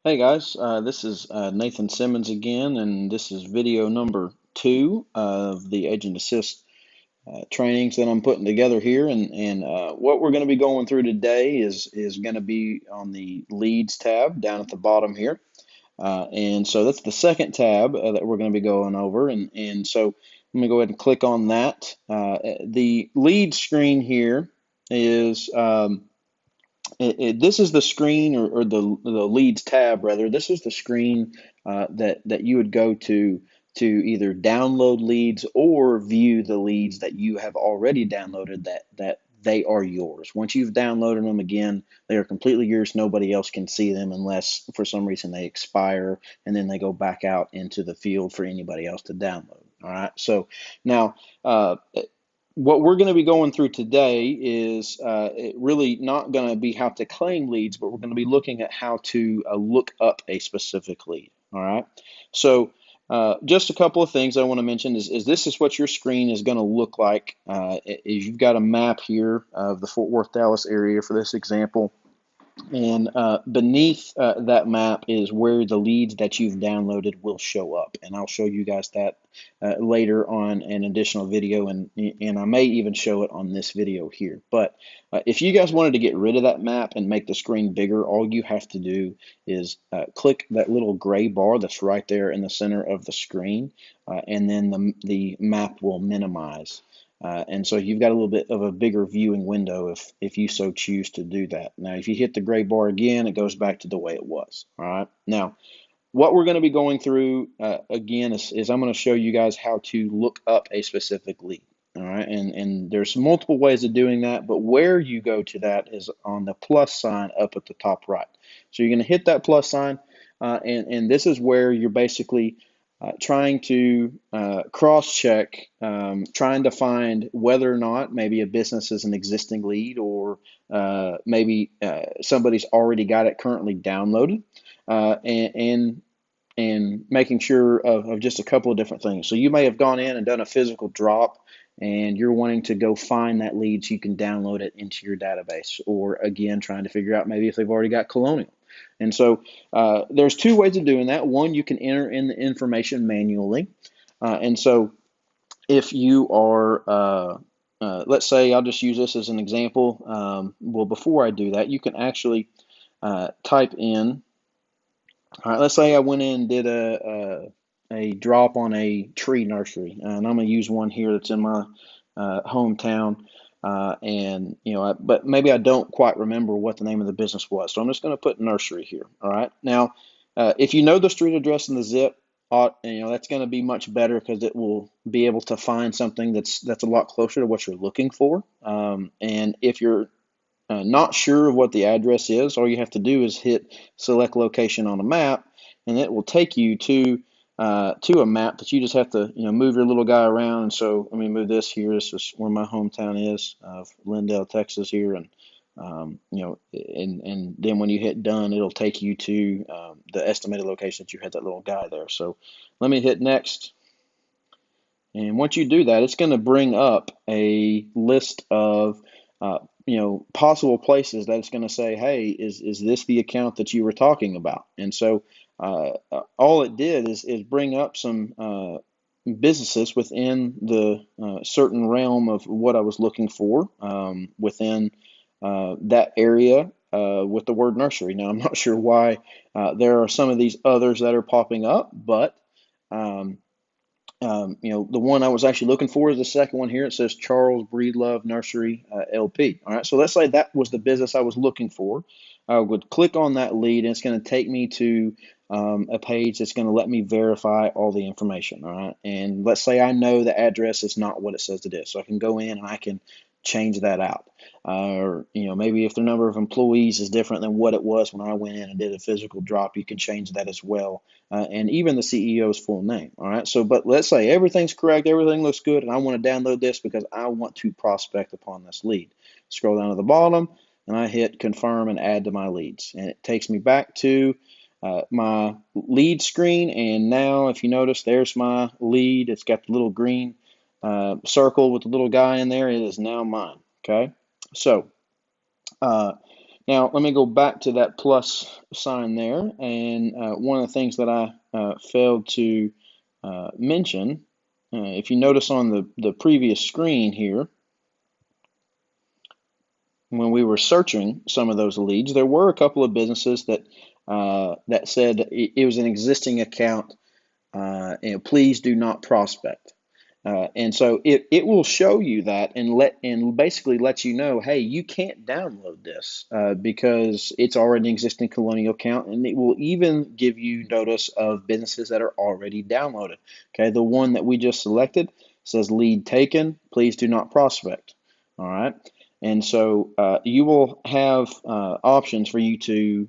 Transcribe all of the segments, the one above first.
Hey guys, this is Nathan Simmons again, and this is video number 2 of the Agent Assist trainings that I'm putting together here. And what we're going to be going through today is going to be on the Leads tab down at the bottom here. And so that's the second tab that we're going to be going over. And so let me go ahead and click on that. The lead screen here is this is the screen or the leads tab rather. This is the screen that you would go to either download leads or view the leads that you have already downloaded that they are yours. Once you've downloaded them again, they are completely yours. Nobody else can see them unless for some reason they expire and then they go back out into the field for anybody else to download. All right. So now what we're going to be going through today is really not going to be how to claim leads, but we're going to be looking at how to look up a specific lead. All right. So just a couple of things I want to mention is this is what your screen is going to look like. Is you've got a map here of the Fort Worth, Dallas area for this example. And beneath that map is where the leads that you've downloaded will show up. And I'll show you guys that later on an additional video, and I may even show it on this video here. But if you guys wanted to get rid of that map and make the screen bigger, all you have to do is click that little gray bar that's right there in the center of the screen, and then the map will minimize. And so you've got a little bit of a bigger viewing window if you so choose to do that. Now, if you hit the gray bar again, it goes back to the way it was. All right. Now, what we're going to be going through again is I'm going to show you guys how to look up a specific lead. All right. And there's multiple ways of doing that, but where you go to that is on the plus sign up at the top right. So you're going to hit that plus sign, and this is where you're basically trying to cross-check, trying to find whether or not maybe a business is an existing lead or maybe somebody's already got it currently downloaded, and making sure of just a couple of different things. So you may have gone in and done a physical drop, and you're wanting to go find that lead so you can download it into your database, or again, trying to figure out maybe if they've already got Colonial. And so there's two ways of doing that. One, you can enter in the information manually. And so if you are, let's say, I'll just use this as an example. Well, before I do that, you can actually type in, all right, let's say I went in and did a drop on a tree nursery. And I'm going to use one here that's in my hometown. And but maybe I don't quite remember what the name of the business was, so I'm just going to put nursery here. All right. Now, if you know the street address and the zip, that's going to be much better because it will be able to find something that's a lot closer to what you're looking for. And if you're not sure of what the address is, all you have to do is hit select location on a map, and it will take you to a map that you just have to move your little guy around. And so let me move this here. This is where my hometown is of Lindale, Texas here, and and then when you hit done, it'll take you to the estimated location that you had that little guy there. So let me hit next. And once you do that, it's going to bring up a list of possible places that it's going to say, hey, is this the account that you were talking about? And so all it did is bring up some businesses within the certain realm of what I was looking for within that area with the word nursery. Now, I'm not sure why there are some of these others that are popping up, but um, the one I was actually looking for is the second one here. It says Charles Breedlove Nursery LP. All right, so let's say that was the business I was looking for. I would click on that lead, and it's going to take me to a page that's going to let me verify all the information. All right, and let's say I know the address is not what it says it is, so I can go in and I can change that out. Or maybe if the number of employees is different than what it was when I went in and did a physical drop, you can change that as well, and even the CEO's full name. All right. So, but let's say everything's correct, everything looks good, and I want to download this because I want to prospect upon this lead. Scroll down to the bottom, and I hit confirm and add to my leads, and it takes me back to my lead screen. And now, if you notice, there's my lead. It's got the little green circle with the little guy in there. It is now mine. Okay. So Now, let me go back to that plus sign there. And one of the things that I failed to mention, if you notice on the previous screen here, when we were searching some of those leads, there were a couple of businesses that said it was an existing account. Please do not prospect. And so it will show you that and basically let you know, hey, you can't download this because it's already an existing Colonial account, and it will even give you notice of businesses that are already downloaded. Okay, the one that we just selected says lead taken, please do not prospect. All right, and so you will have options for you to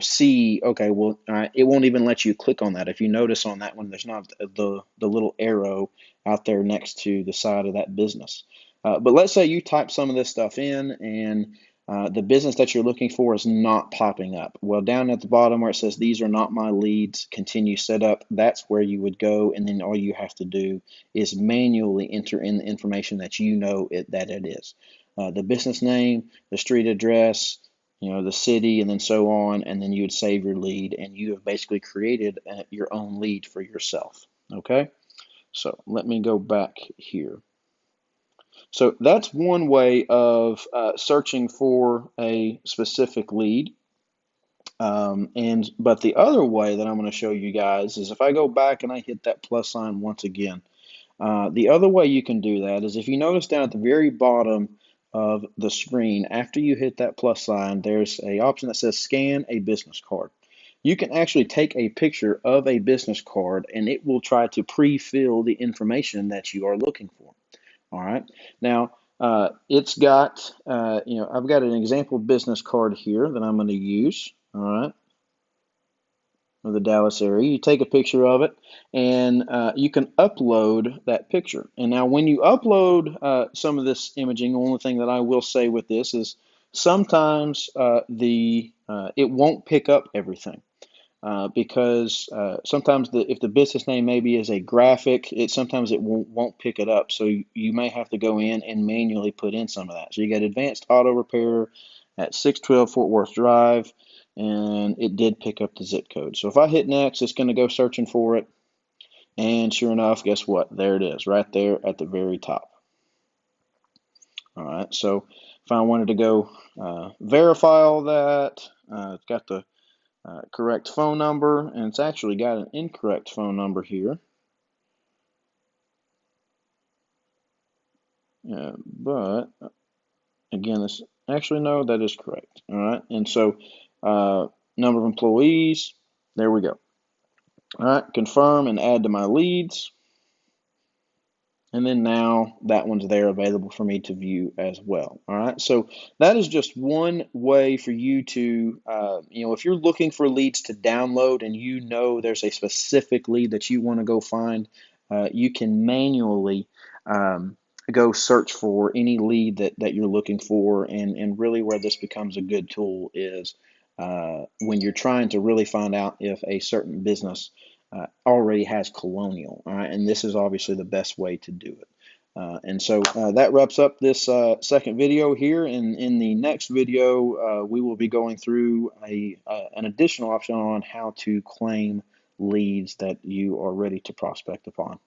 see, okay, well, it won't even let you click on that. If you notice on that one, there's not the little arrow out there next to the side of that business. But let's say you type some of this stuff in and the business that you're looking for is not popping up. Well, down at the bottom where it says these are not my leads, continue setup, that's where you would go, and then all you have to do is manually enter in the information that you know that it is. The business name, the street address, the city, and then so on, and then you would save your lead, and you have basically created your own lead for yourself. Okay, so let me go back here. So that's one way of searching for a specific lead. But the other way that I'm going to show you guys is if I go back and I hit that plus sign once again. The other way you can do that is if you notice down at the very bottom of the screen, after you hit that plus sign, there's an option that says scan a business card. You can actually take a picture of a business card and it will try to pre-fill the information that you are looking for. All right. Now, it's got, I've got an example business card here that I'm going to use. All right, of the Dallas area. You take a picture of it, and you can upload that picture. And now, when you upload some of this imaging, the only thing that I will say with this is sometimes it won't pick up everything. Because sometimes if the business name maybe is a graphic, sometimes it won't pick it up. So you may have to go in and manually put in some of that. So you got Advanced Auto Repair at 612 Fort Worth Drive, and it did pick up the zip code. So if I hit next, it's going to go searching for it. And sure enough, guess what? There it is, right there at the very top. All right, so if I wanted to go verify all that, it's got the correct phone number, and it's actually got an incorrect phone number here. But again, this actually no, that is correct. All right, and so number of employees, there we go. All right, confirm and add to my leads. And then now that one's there available for me to view as well. All right, so that is just one way for you to, if you're looking for leads to download and you know there's a specific lead that you want to go find, you can manually go search for any lead that you're looking for. And really where this becomes a good tool is when you're trying to really find out if a certain business already has Colonial. All right, and this is obviously the best way to do it. And so that wraps up this second video here. And in the next video, we will be going through an additional option on how to claim leads that you are ready to prospect upon.